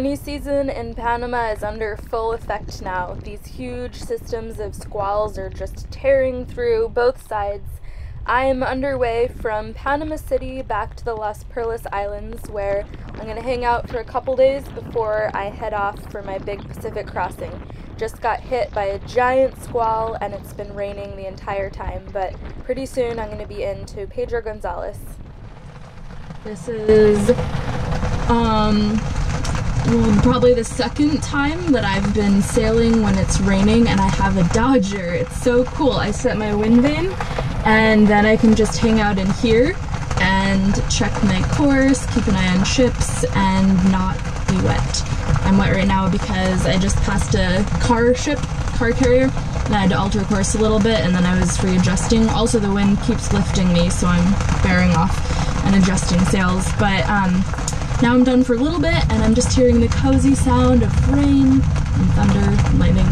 Rainy season in Panama is under full effect now. These huge systems of squalls are just tearing through both sides. I am underway from Panama City back to the Las Perlas Islands, where I'm going to hang out for a couple days before I head off for my big Pacific crossing. Just got hit by a giant squall and it's been raining the entire time, but pretty soon I'm going to be into Pedro Gonzalez. This is probably the second time that I've been sailing when it's raining and I have a Dodger. It's so cool. I set my wind vane and then I can just hang out in here and check my course, keep an eye on ships, and not be wet. I'm wet right now because I just passed a car carrier, and I had to alter course a little bit, and then I was readjusting. Also, the wind keeps lifting me, so I'm bearing off and adjusting sails. But now I'm done for a little bit, and I'm just hearing the cozy sound of rain and thunder and lightning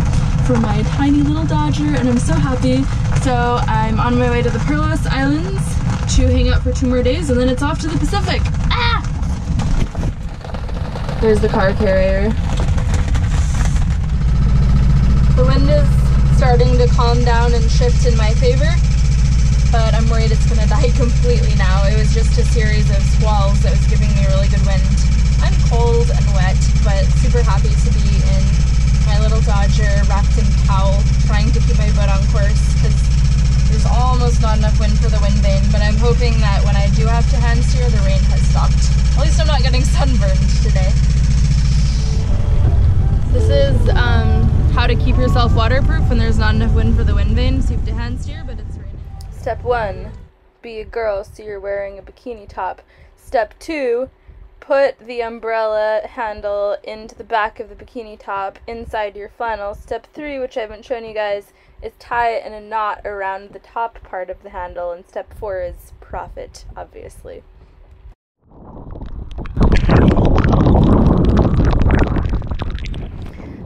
from my tiny little Dodger, and I'm so happy. So I'm on my way to the Perlas Islands to hang out for 2 more days, and then it's off to the Pacific. Ah! There's the car carrier. The wind is starting to calm down and shift in my favor, but I'm worried it's gonna die completely now. It was just a series of squalls that was giving me really good wind. I'm cold and wet, but super happy to be in my little Dodger wrapped in towel, trying to keep my boat on course because there's almost not enough wind for the wind vane, but I'm hoping that when I do have to hand steer, the rain has stopped. At least I'm not getting sunburned today. This is how to keep yourself waterproof when there's not enough wind for the wind vane, so you have to hand steer, but it's raining. Step 1, be a girl so you're wearing a bikini top. Step 2, put the umbrella handle into the back of the bikini top inside your flannel. Step 3, which I haven't shown you guys, is tie it in a knot around the top part of the handle. And step 4 is profit, obviously.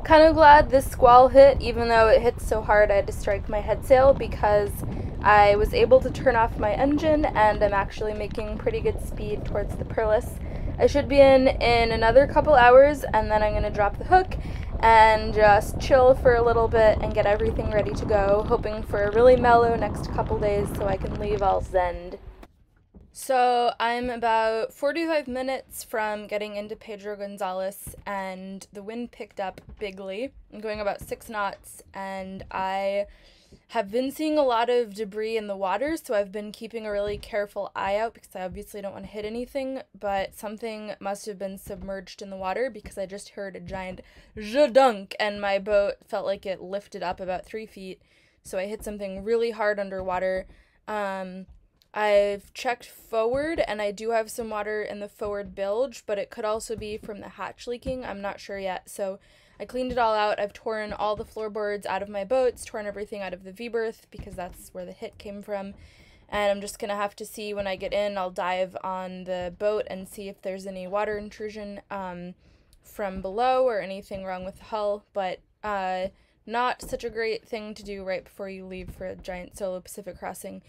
Kind of glad this squall hit, even though it hit so hard I had to strike my head sail, because I was able to turn off my engine and I'm actually making pretty good speed towards the Perlas. I should be in another couple hours, and then I'm going to drop the hook and just chill for a little bit and get everything ready to go, hoping for a really mellow next couple days so I can leave all zen'd. So I'm about 45 minutes from getting into Pedro Gonzalez, and the wind picked up bigly. I'm going about 6 knots, and I have been seeing a lot of debris in the water, so I've been keeping a really careful eye out because I obviously don't want to hit anything, but something must have been submerged in the water because I just heard a giant zha-dunk and my boat felt like it lifted up about 3 feet, so I hit something really hard underwater. I've checked forward, and I do have some water in the forward bilge, but it could also be from the hatch leaking. I'm not sure yet, so I cleaned it all out. I've torn all the floorboards out of my boats, torn everything out of the V-berth because that's where the hit came from, and I'm just going to have to see when I get in. I'll dive on the boat and see if there's any water intrusion from below or anything wrong with the hull, but not such a great thing to do right before you leave for a giant solo Pacific crossing.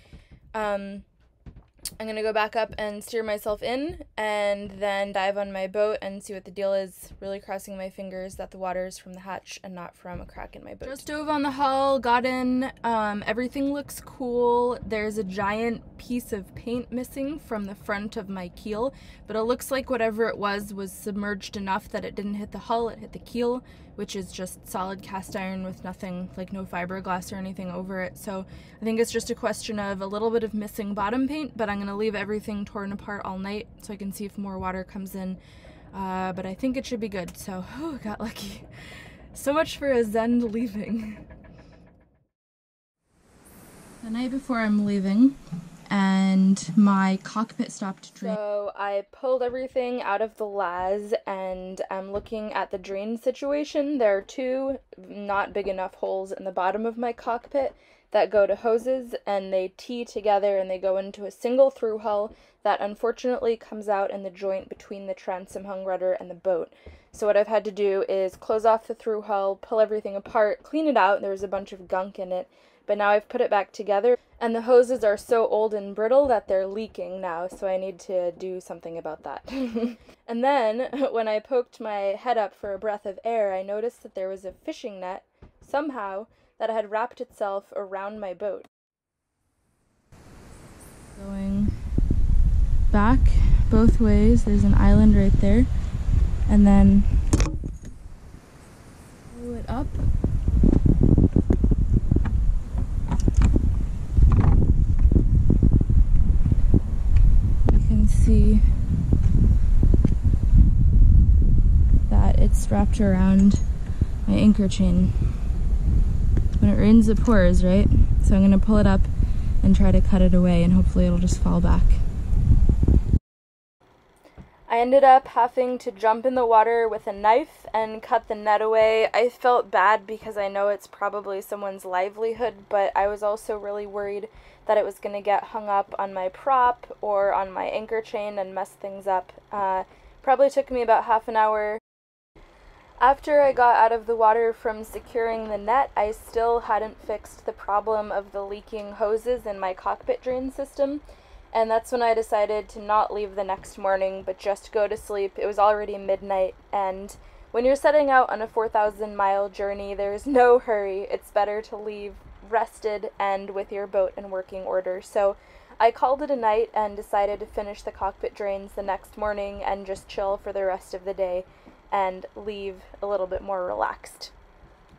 I'm going to go back up and steer myself in and then dive on my boat and see what the deal is, really crossing my fingers that the water is from the hatch and not from a crack in my boat. Just dove on the hull, got in, everything looks cool. There's a giant piece of paint missing from the front of my keel, but it looks like whatever it was submerged enough that it didn't hit the hull, it hit the keel, which is just solid cast iron with nothing, like no fiberglass or anything over it. So I think it's just a question of a little bit of missing bottom paint, but I'm gonna leave everything torn apart all night so I can see if more water comes in. But I think it should be good, so got lucky. So much for a zen leaving. The night before I'm leaving, and my cockpit stopped draining. So I pulled everything out of the LAZ, and I'm looking at the drain situation. There are 2 not big enough holes in the bottom of my cockpit that go to hoses, and they tee together and they go into a single through hull that unfortunately comes out in the joint between the transom hung rudder and the boat. So what I've had to do is close off the through hull, pull everything apart, clean it out. There was a bunch of gunk in it, but now I've put it back together, And the hoses are so old and brittle that they're leaking now, so I need to do something about that. And then, when I poked my head up for a breath of air, I noticed that there was a fishing net, somehow, that had wrapped itself around my boat. Going back both ways, there's an island right there, and then pull it up. See that it's wrapped around my anchor chain. When it rains, it pours, right? So I'm gonna pull it up and try to cut it away, and hopefully it'll just fall back. I ended up having to jump in the water with a knife and cut the net away. I felt bad because I know it's probably someone's livelihood, but I was also really worried that it was going to get hung up on my prop or on my anchor chain and mess things up. Probably took me about half an hour. After I got out of the water from securing the net, I still hadn't fixed the problem of the leaking hoses in my cockpit drain system. And that's when I decided to not leave the next morning, but just go to sleep. It was already midnight, and when you're setting out on a 4,000-mile journey, there's no hurry. It's better to leave rested and with your boat in working order. So I called it a night and decided to finish the cockpit drains the next morning and just chill for the rest of the day and leave a little bit more relaxed.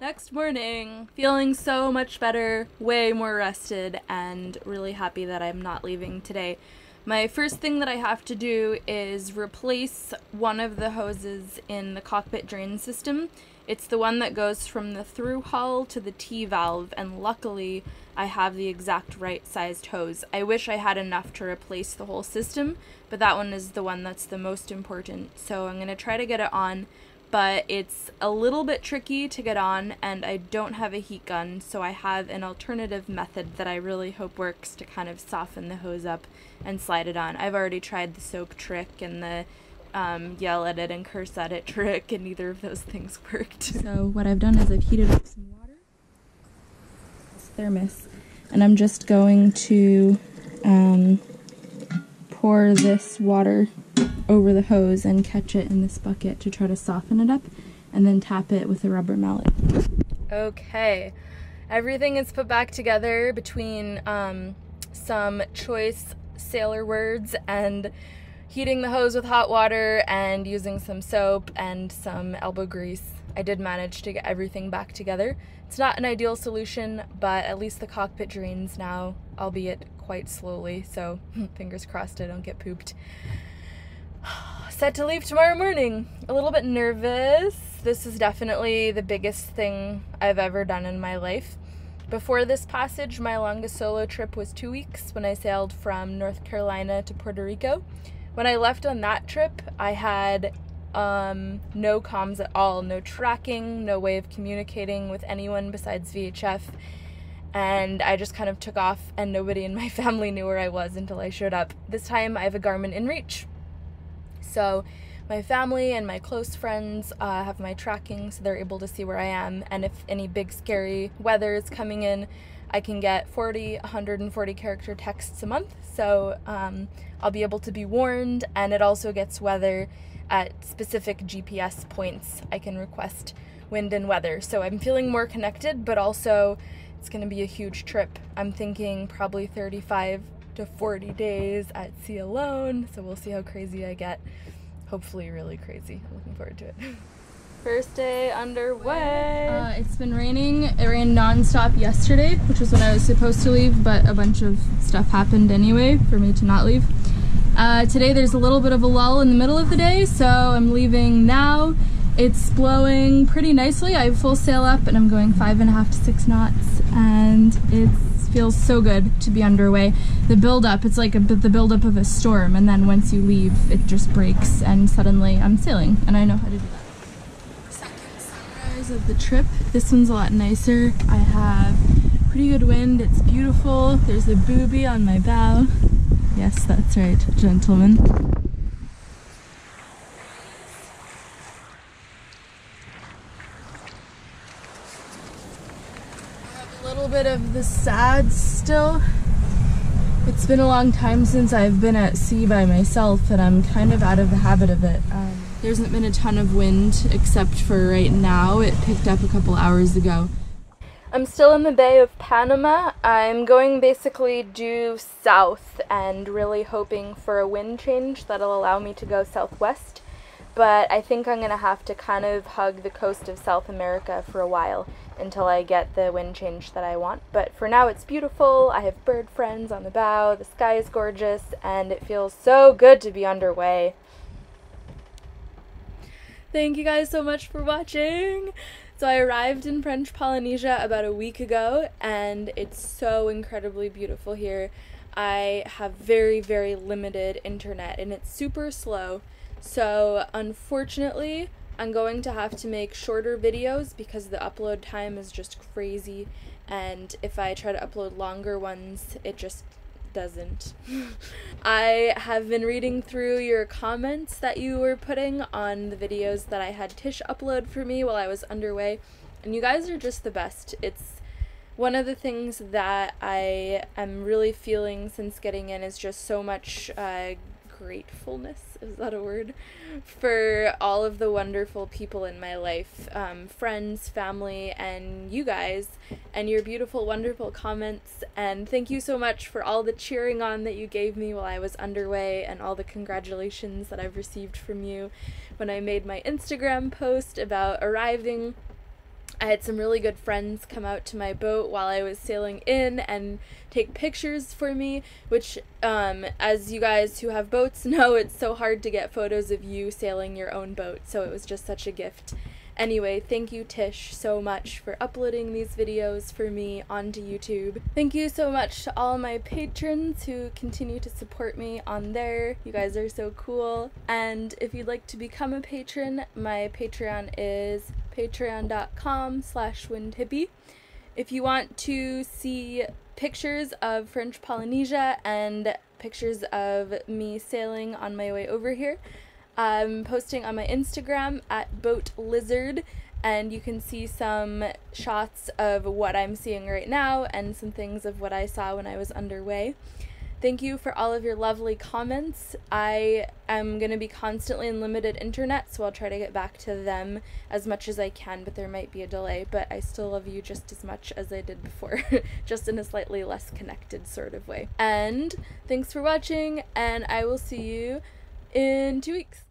Next morning, feeling so much better, way more rested, and really happy that I'm not leaving today. My first thing that I have to do is replace one of the hoses in the cockpit drain system. It's the one that goes from the through hull to the T-valve, and luckily I have the exact right sized hose. I wish I had enough to replace the whole system, but that one is the one that's the most important. So I'm going to try to get it on, but it's a little bit tricky to get on, and I don't have a heat gun, so I have an alternative method that I really hope works to kind of soften the hose up and slide it on. I've already tried the soap trick and the yell at it and curse at it trick, and neither of those things worked. So what I've done is I've heated up some water, this thermos, and I'm just going to pour this water over the hose and catch it in this bucket to try to soften it up, and then tap it with a rubber mallet. Okay, everything is put back together between some choice sailor words and heating the hose with hot water and using some soap and some elbow grease. I did manage to get everything back together. It's not an ideal solution, but at least the cockpit drains now, albeit quite slowly, so fingers crossed I don't get pooped. Set to leave tomorrow morning. A little bit nervous. This is definitely the biggest thing I've ever done in my life. Before this passage, my longest solo trip was 2 weeks when I sailed from North Carolina to Puerto Rico. When I left on that trip, I had no comms at all, no tracking, no way of communicating with anyone besides VHF, and I just kind of took off and nobody in my family knew where I was until I showed up. This time I have a Garmin inReach, so my family and my close friends have my tracking, so they're able to see where I am, and if any big scary weather is coming in, I can get 140 character texts a month, so I'll be able to be warned, and it also gets weather at specific GPS points. I can request wind and weather, so I'm feeling more connected, but also it's going to be a huge trip. I'm thinking probably 35 to 40 days at sea alone, so we'll see how crazy I get. Hopefully really crazy. I'm looking forward to it. First day underway. It's been raining. It rained non-stop yesterday, which was when I was supposed to leave, but a bunch of stuff happened anyway for me to not leave. Today there's a little bit of a lull in the middle of the day, so I'm leaving now. It's blowing pretty nicely. I have full sail up and I'm going 5.5 to 6 knots, and it feels so good to be underway. The build-up, it's like the build-up of a storm, and then once you leave, it just breaks and suddenly I'm sailing, and I know how to do that. Second sunrise of the trip. This one's a lot nicer. I have pretty good wind. It's beautiful. There's a booby on my bow. Yes, that's right, gentlemen. A little bit of the sad still. It's been a long time since I've been at sea by myself, and I'm kind of out of the habit of it. There hasn't been a ton of wind except for right now. It picked up a couple hours ago. I'm still in the Bay of Panama. I'm going basically due south and really hoping for a wind change that'll allow me to go southwest. But I think I'm going to have to kind of hug the coast of South America for a while until I get the wind change that I want. But for now it's beautiful, I have bird friends on the bow, the sky is gorgeous, and it feels so good to be underway. Thank you guys so much for watching! So I arrived in French Polynesia about a week ago, and it's so incredibly beautiful here. I have very, very limited internet, and it's super slow. So unfortunately, I'm going to have to make shorter videos because the upload time is just crazy, and if I try to upload longer ones, it just doesn't. I have been reading through your comments that you were putting on the videos that I had Tish upload for me while I was underway, and you guys are just the best. It's one of the things that I am really feeling since getting in is just so much gratefulness, is that a word, for all of the wonderful people in my life, friends, family, and you guys, and your beautiful, wonderful comments. And thank you so much for all the cheering on that you gave me while I was underway, and all the congratulations that I've received from you when I made my Instagram post about arriving. I had some really good friends come out to my boat while I was sailing in and take pictures for me, which, as you guys who have boats know, it's so hard to get photos of you sailing your own boat, so it was just such a gift. Anyway, thank you, Tish, so much for uploading these videos for me onto YouTube. Thank you so much to all my patrons who continue to support me on there. You guys are so cool. And if you'd like to become a patron, my Patreon is patreon.com/windhippie. If you want to see pictures of French Polynesia and pictures of me sailing on my way over here, I'm posting on my Instagram at BoatLizard, and you can see some shots of what I'm seeing right now and some things of what I saw when I was underway. Thank you for all of your lovely comments. I am going to be constantly in limited internet, so I'll try to get back to them as much as I can, but there might be a delay. But I still love you just as much as I did before, just in a slightly less connected sort of way. And thanks for watching, and I will see you in 2 weeks.